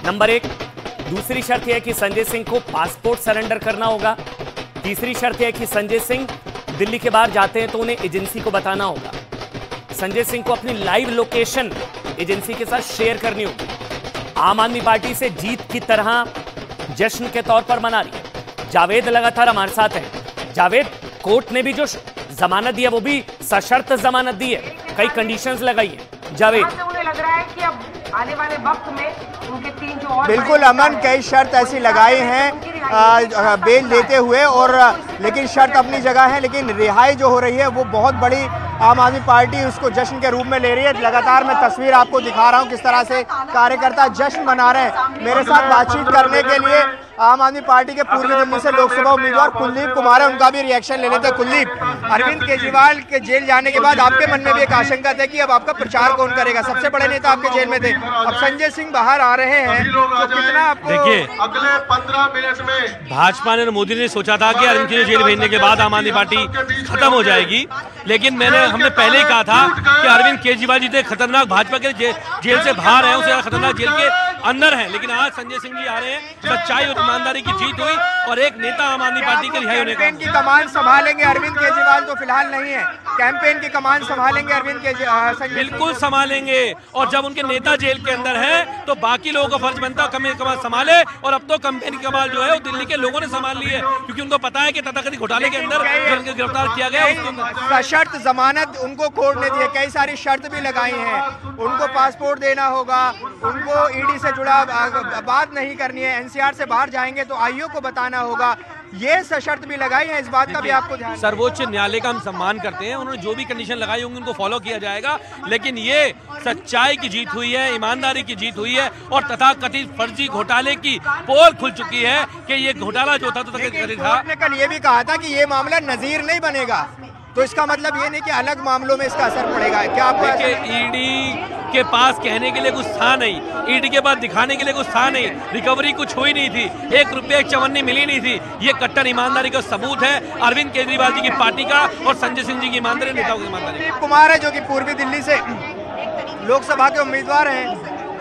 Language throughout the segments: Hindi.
नंबर 1। दूसरी शर्त यह है कि संजय सिंह को पासपोर्ट सरेंडर करना होगा। तीसरी शर्त यह है कि संजय सिंह दिल्ली के बाहर जाते हैं तो उन्हें एजेंसी को बताना होगा। संजय सिंह को अपनी लाइव लोकेशन एजेंसी के साथ शेयर करनी होगी। आम आदमी पार्टी से जीत की तरह जश्न के तौर पर मना रही है। जावेद लगातार हमारे साथ है। जावेद, कोर्ट ने भी जो जमानत दी है वो भी सशर्त जमानत दी है, कई कंडीशंस लगाई है। जावेद, उन्हें लग रहा है कि अब आने वाले वक्त में उनके 3 जो और बिल्कुल अमन, कई शर्त ऐसी लगाई हैं बेल देते हुए, और लेकिन शर्त अपनी जगह है, लेकिन रिहाई जो हो रही है वो बहुत बड़ी आम आदमी पार्टी उसको जश्न के रूप में ले रही है। लगातार मैं तस्वीर आपको दिखा रहा हूं किस तरह से कार्यकर्ता जश्न मना रहे हैं। मेरे साथ बातचीत करने के लिए आम आदमी पार्टी के पूर्वी दिल्ली से लोकसभा उम्मीदवार कुलदीप कुमार है, उनका भी रिएक्शन ले लेते हैं। कुलदीप, अरविंद केजरीवाल के जेल जाने के बाद आपके मन में भी एक आशंका थी कि अब आपका प्रचार कौन करेगा? सबसे बड़े नेता आपके जेल में थे, अब संजय सिंह बाहर आ रहे हैं, तो कितना आपको? देखिए, अगले 15 मिनट में भाजपा ने, मोदी ने सोचा था कि अरविंद केजरीवाल जेल भेजने के बाद आम आदमी पार्टी खत्म हो जाएगी, लेकिन हमने पहले ही कहा था कि अरविंद केजरीवाल जी खतरनाक भाजपा के जेल से बाहर है, उससे खतरनाक जेल के अंदर है। लेकिन आज संजय सिंह जी आ रहे हैं, सच्चाई और ईमानदारी की जीत हुई और एक नेता आम आदमी पार्टी के रिहाई होने का। कैंपेन की कमान संभालेंगे अरविंद केजरीवाल तो फिलहाल नहीं है, कैंपेन की कमान संभालेंगे अरविंद केजरीवाल? बिल्कुल संभालेंगे, और जब उनके नेता जेल के अंदर है तो बाकी लोगों का फर्ज बनता है कमान संभाले, और अब तो कैंपेन की कमान जो है वो दिल्ली के लोगों ने संभाल ली है, क्योंकि उनको पता है कि तथाकथित घोटाले के अंदर जो गिरफ्तार किया गया सशर्त जमानत उनको कोर्ट ने दी है, कई सारी शर्त भी लगाई हैं, उनको पासपोर्ट देना होगा, उनको ईडी से जुड़ा बात नहीं करनी है, एनसीआर से बाहर जाएंगे तो आईओ को बताना होगा, ये सशर्त भी लगाई है। इस बात का भी आपको ध्यान, सर्वोच्च न्यायालय का हम सम्मान करते हैं, उन्होंने जो भी कंडीशन लगाई होंगी उनको फॉलो किया जाएगा, लेकिन ये सच्चाई की जीत हुई है, ईमानदारी की जीत हुई है, और तथाकथित फर्जी घोटाले की पोल खुल चुकी है कि ये घोटाला जो था तो आपने कल ये भी कहा था कि ये मामला नजीर नहीं बनेगा, तो इसका मतलब ये नहीं कि अलग मामलों में इसका असर पड़ेगा क्या आपको? ईडी के पास कहने के लिए कुछ था नहीं, ईडी के पास दिखाने के लिए कुछ था नहीं, रिकवरी कुछ हुई नहीं थी, 1 रुपये की चवन्नी मिली नहीं थी। ये कट्टर ईमानदारी का सबूत है अरविंद केजरीवाल जी की पार्टी का और संजय सिंह जी की ईमानदारी, नेताओं की ईमानदारी। कुलदीप कुमार है जो कि पूर्वी दिल्ली से लोकसभा के उम्मीदवार हैं,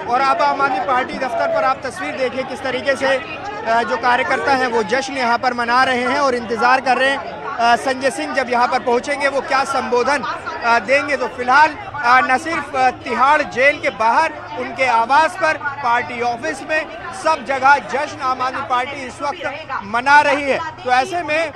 और अब आम आदमी पार्टी दफ्तर पर आप तस्वीर देखिए किस तरीके से जो कार्यकर्ता हैं वो जश्न यहाँ पर मना रहे हैं और इंतजार कर रहे हैं संजय सिंह जब यहाँ पर पहुँचेंगे वो क्या संबोधन देंगे। तो फिलहाल न सिर्फ तिहाड़ जेल के बाहर, उनके आवास पर, पार्टी ऑफिस में, सब जगह जश्न आम आदमी पार्टी इस वक्त मना रही है। तो ऐसे में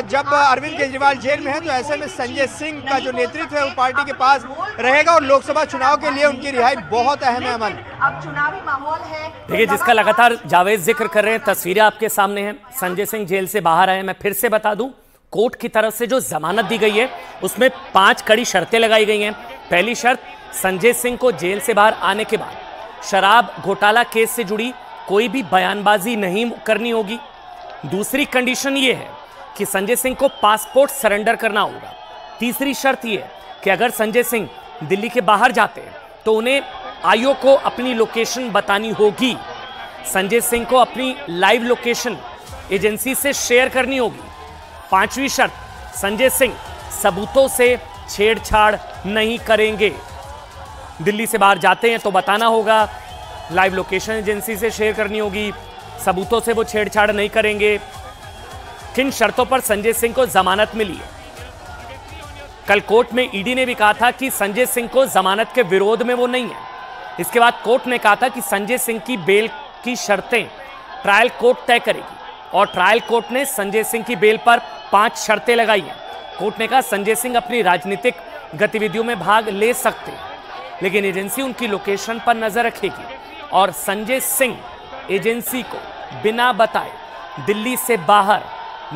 जब अरविंद केजरीवाल जेल में है तो ऐसे में संजय सिंह का जो नेतृत्व है वो पार्टी के पास रहेगा, और लोकसभा चुनाव के लिए उनकी रिहाई बहुत अहम है। अमन, अब चुनावी माहौल है, देखिए जिसका लगातार जावेद जिक्र कर रहे हैं, तस्वीरें आपके सामने हैं। संजय सिंह जेल से बाहर आए। मैं फिर से बता दूं, कोर्ट की तरफ से जो जमानत दी गई है उसमें 5 कड़ी शर्तें लगाई गई हैं। पहली शर्त, संजय सिंह को जेल से बाहर आने के बाद शराब घोटाला केस से जुड़ी कोई भी बयानबाजी नहीं करनी होगी। दूसरी कंडीशन ये है कि संजय सिंह को पासपोर्ट सरेंडर करना होगा। तीसरी शर्त ये है कि अगर संजय सिंह दिल्ली के बाहर जाते हैं तो उन्हें आईओ को अपनी लोकेशन बतानी होगी। संजय सिंह को अपनी लाइव लोकेशन एजेंसी से शेयर करनी होगी। 5वीं शर्त, संजय सिंह सबूतों से छेड़छाड़ नहीं करेंगे। दिल्ली से बाहर जाते हैं तो बताना होगा, लाइव लोकेशन एजेंसी से शेयर करनी होगी, सबूतों से वो छेड़छाड़ नहीं करेंगे। किन शर्तों पर संजय सिंह को जमानत मिली है? कल कोर्ट में ईडी ने भी कहा था कि संजय सिंह को जमानत के विरोध में वो नहीं है। इसके बाद कोर्ट ने कहा था कि संजय सिंह की बेल की शर्तें ट्रायल कोर्ट तय करेगी, और ट्रायल कोर्ट ने संजय सिंह की बेल पर 5 शर्तें लगाई हैं। कोर्ट ने कहा संजय सिंह अपनी राजनीतिक गतिविधियों में भाग ले सकते हैं, लेकिन एजेंसी उनकी लोकेशन पर नजर रखेगी, और संजय सिंह एजेंसी को बिना बताए दिल्ली से बाहर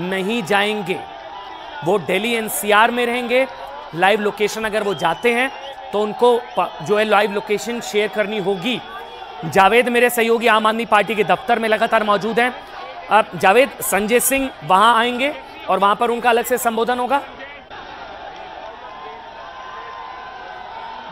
नहीं जाएंगे। वो दिल्ली एनसीआर में रहेंगे। लाइव लोकेशन अगर वो जाते हैं तो उनको जो है लाइव लोकेशन शेयर करनी होगी। जावेद मेरे सहयोगी आम आदमी पार्टी के दफ्तर में लगातार मौजूद हैं। अब जावेद, संजय सिंह वहां आएंगे और वहां पर उनका अलग से संबोधन होगा।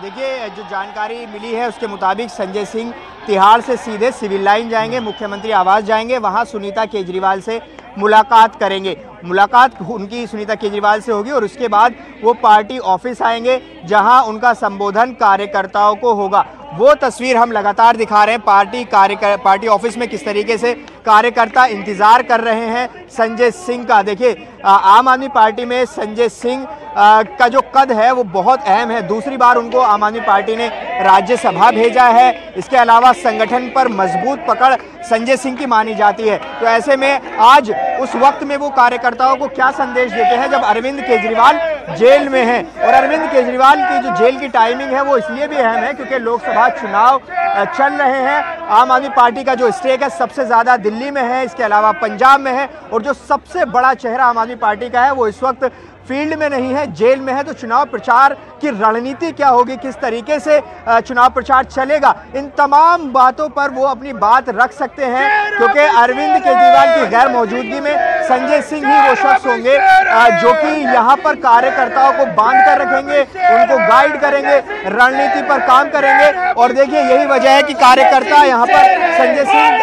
देखिए, जो जानकारी मिली है उसके मुताबिक संजय सिंह तिहाड़ से सीधे सिविल लाइन जाएंगे, मुख्यमंत्री आवास जाएंगे, वहां सुनीता केजरीवाल से मुलाकात करेंगे। मुलाकात उनकी सुनीता केजरीवाल से होगी और उसके बाद वो पार्टी ऑफिस आएंगे, जहां उनका संबोधन कार्यकर्ताओं को होगा। वो तस्वीर हम लगातार दिखा रहे हैं। पार्टी ऑफिस में किस तरीके से कार्यकर्ता इंतजार कर रहे हैं संजय सिंह का। देखिए, आम आदमी पार्टी में संजय सिंह का जो कद है वो बहुत अहम है। दूसरी बार उनको आम आदमी पार्टी ने राज्यसभा भेजा है। इसके अलावा संगठन पर मजबूत पकड़ संजय सिंह की मानी जाती है। तो ऐसे में आज उस वक्त में वो कार्यकर्ताओं को क्या संदेश देते हैं जब अरविंद केजरीवाल जेल में है। और अरविंद केजरीवाल की जो जेल की टाइमिंग है वो इसलिए भी अहम है क्योंकि लोकसभा चुनाव चल रहे हैं। आम आदमी पार्टी का जो स्टेक है सबसे ज्यादा दिल्ली में है, इसके अलावा पंजाब में है, और जो सबसे बड़ा चेहरा आम आदमी पार्टी का है वो इस वक्त फील्ड में नहीं है, जेल में है। तो चुनाव प्रचार की रणनीति क्या होगी, किस तरीके से चुनाव प्रचार चलेगा, इन तमाम बातों पर वो अपनी बात रख सकते हैं क्योंकि अरविंद केजरीवाल की गैर मौजूदगी में संजय सिंह ही वो शख्स होंगे जो कि यहाँ पर कार्यकर्ताओं को बांध कर रखेंगे, उनको गाइड करेंगे, रणनीति पर काम करेंगे। और देखिए, यही वजह है कि कार्यकर्ता यहाँ पर संजय सिंह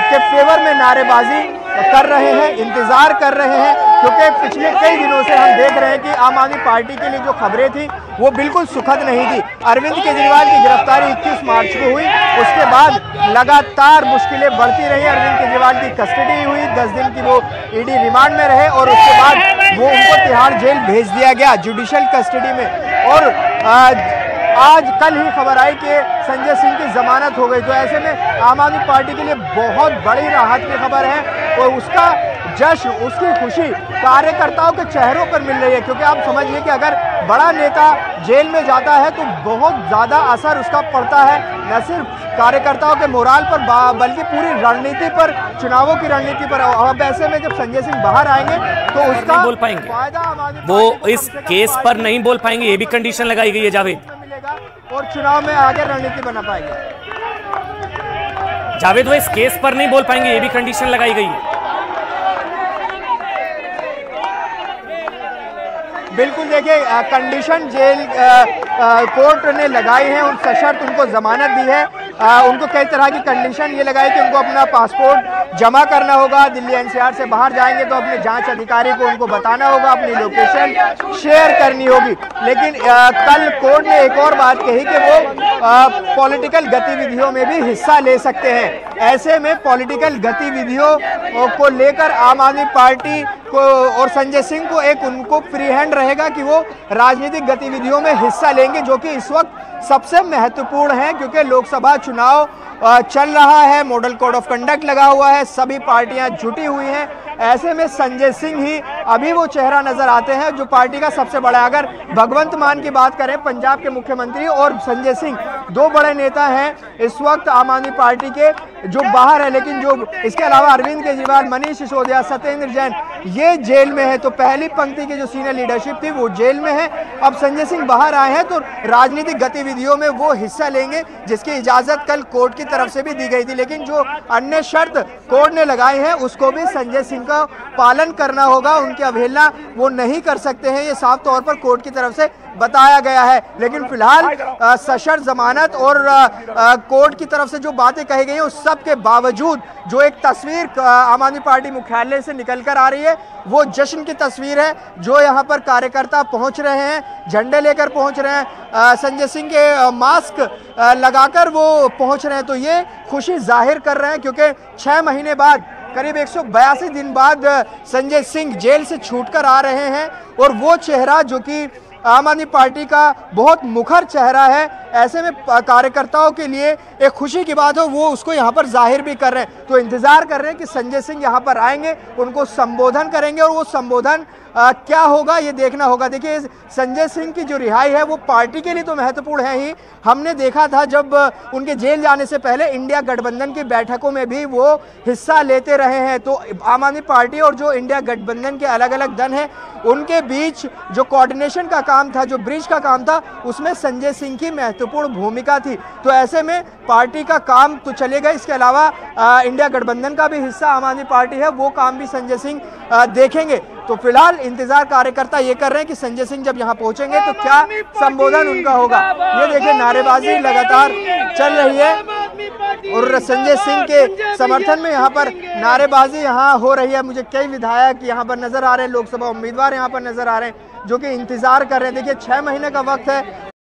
के फेवर में नारेबाजी कर रहे हैं, इंतजार कर रहे हैं, क्योंकि पिछले कई दिनों से हम देख रहे हैं कि आम आदमी पार्टी के लिए जो खबरें थी वो बिल्कुल सुखद नहीं थी। अरविंद केजरीवाल की गिरफ्तारी 21 मार्च को हुई, उसके बाद लगातार मुश्किलें बढ़ती रही। अरविंद केजरीवाल की कस्टडी हुई, 10 दिन की वो ईडी रिमांड में रहे और उसके बाद वो उनको तिहाड़ जेल भेज दिया गया जुडिशियल कस्टडी में। और आज कल ही खबर आई कि संजय सिंह की जमानत हो गई। तो ऐसे में आम आदमी पार्टी के लिए बहुत बड़ी राहत की खबर है और उसका जश्न, उसकी खुशी कार्यकर्ताओं के चेहरों पर मिल रही है। क्योंकि आप समझिए कि अगर बड़ा नेता जेल में जाता है तो बहुत ज़्यादा असर उसका पड़ता है, न सिर्फ कार्यकर्ताओं के मोराल पर बल्कि पूरी रणनीति पर, चुनावों की रणनीति पर। अब ऐसे में जब संजय सिंह बाहर आएंगे तो उसका बोल पाएंगे, फायदा वो इस केस पर नहीं बोल पाएंगे, ये भी कंडीशन लगाई गई है जावेद, और चुनाव में आगे रणनीति बना पाएंगे। जावेद, वो इस केस पर नहीं बोल पाएंगे, ये भी कंडीशन लगाई गई है। बिल्कुल, देखिए, कंडीशन जेल कोर्ट ने लगाई है, उन सशर्त उनको जमानत दी है। उनको कई तरह की कंडीशन ये लगाई कि उनको अपना पासपोर्ट जमा करना होगा, दिल्ली एनसीआर से बाहर जाएंगे तो अपने जांच अधिकारी को उनको बताना होगा, अपनी लोकेशन शेयर करनी होगी। लेकिन कल कोर्ट ने एक और बात कही कि वो पॉलिटिकल गतिविधियों में भी हिस्सा ले सकते हैं। ऐसे में पॉलिटिकल गतिविधियों को लेकर आम आदमी पार्टी को और संजय सिंह को एक उनको फ्री हैंड रहेगा कि वो राजनीतिक गतिविधियों में हिस्सा लेंगे, जो कि इस वक्त सबसे महत्वपूर्ण है क्योंकि लोकसभा चुनाव चल रहा है, मॉडल कोड ऑफ कंडक्ट लगा हुआ है, सभी पार्टियां जुटी हुई हैं। ऐसे में संजय सिंह ही अभी वो चेहरा नजर आते हैं जो पार्टी का सबसे बड़ा, अगर भगवंत मान की बात करें, पंजाब के मुख्यमंत्री और संजय सिंह दो बड़े नेता हैं इस वक्त आम आदमी पार्टी के जो बाहर है। लेकिन जो इसके अलावा अरविंद केजरीवाल, मनीष सिसोदिया, सत्येंद्र जैन ये जेल में है, तो पहली पंक्ति की जो सीनियर लीडरशिप थी वो जेल में है। अब संजय सिंह बाहर आए हैं तो राजनीतिक गतिविधियों में वो हिस्सा लेंगे, जिसकी इजाजत कल कोर्ट की तरफ से भी दी गई थी। लेकिन जो अन्य शर्त कोर्ट ने लगाई है उसको भी संजय सिंह का पालन करना होगा, उनकी अवहेलना वो नहीं कर सकते हैं, ये साफ तौर पर कोर्ट की तरफ से बताया गया है। लेकिन फिलहाल सशर्त जमानत और कोर्ट की तरफ से जो बातें कही गई हैं उस सब के बावजूद जो एक तस्वीर आम आदमी पार्टी मुख्यालय से निकल कर आ रही है वो जश्न की तस्वीर है। जो यहाँ पर कार्यकर्ता पहुँच रहे हैं, झंडे लेकर पहुँच रहे हैं, संजय सिंह के मास्क लगाकर वो पहुँच रहे हैं, तो ये खुशी जाहिर कर रहे हैं क्योंकि 6 महीने बाद, करीब 182 दिन बाद संजय सिंह जेल से छूटकर आ रहे हैं। और वो चेहरा जो कि आम आदमी पार्टी का बहुत मुखर चेहरा है, ऐसे में कार्यकर्ताओं के लिए एक खुशी की बात हो वो उसको यहाँ पर जाहिर भी कर रहे हैं। तो इंतजार कर रहे हैं कि संजय सिंह यहाँ पर आएंगे, उनको संबोधन करेंगे और वो संबोधन क्या होगा ये देखना होगा। देखिए, संजय सिंह की जो रिहाई है वो पार्टी के लिए तो महत्वपूर्ण है ही। हमने देखा था जब उनके जेल जाने से पहले इंडिया गठबंधन की बैठकों में भी वो हिस्सा लेते रहे हैं। तो आम आदमी पार्टी और जो इंडिया गठबंधन के अलग अलग दल हैं उनके बीच जो कोऑर्डिनेशन का काम था, जो ब्रिज का काम था, उसमें संजय सिंह की महत्वपूर्ण भूमिका थी। तो ऐसे में पार्टी का काम तो चलेगा, इसके अलावा इंडिया गठबंधन का भी हिस्सा आम आदमी पार्टी है, वो काम भी संजय सिंह देखेंगे। तो फिलहाल इंतजार कार्यकर्ता ये कर रहे हैं कि संजय सिंह जब यहाँ पहुंचेंगे तो क्या संबोधन उनका होगा। ये देखिए, नारेबाजी लगातार चल रही है और संजय सिंह के समर्थन में यहाँ पर नारेबाजी यहाँ हो रही है। मुझे कई विधायक यहाँ पर नजर आ रहे हैं, लोकसभा उम्मीदवार यहाँ पर नजर आ रहे हैं जो कि इंतजार कर रहे हैं। देखिए, 6 महीने का वक्त है